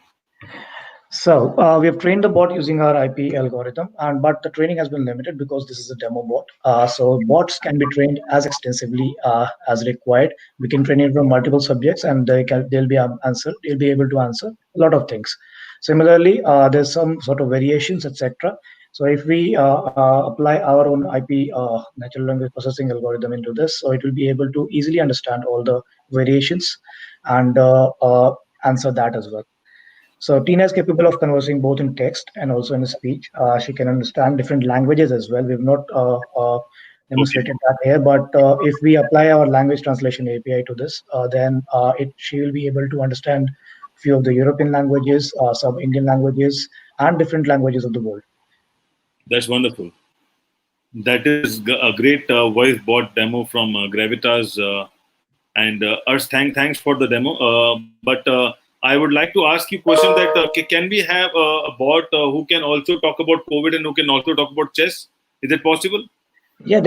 So we have trained the bot using our IP algorithm, but the training has been limited because this is a demo bot. So bots can be trained as extensively as required. We can train it from multiple subjects, and they'll be answered. They'll be able to answer a lot of things. Similarly, there's some sort of variations, etc. So if we apply our own IP natural language processing algorithm into this, so it will be able to easily understand all the variations and answer that as well. So Tina is capable of conversing both in text and also in speech. She can understand different languages as well. We've not demonstrated that here, but if we apply our language translation API to this, then she will be able to understand a few of the European languages, some Indian languages, and different languages of the world. That's wonderful. That is a great voice bot demo from Gravitas. And Aarsh, thanks for the demo. But I would like to ask you a question that can we have a bot who can also talk about COVID and who can also talk about chess? Is it possible? Yeah,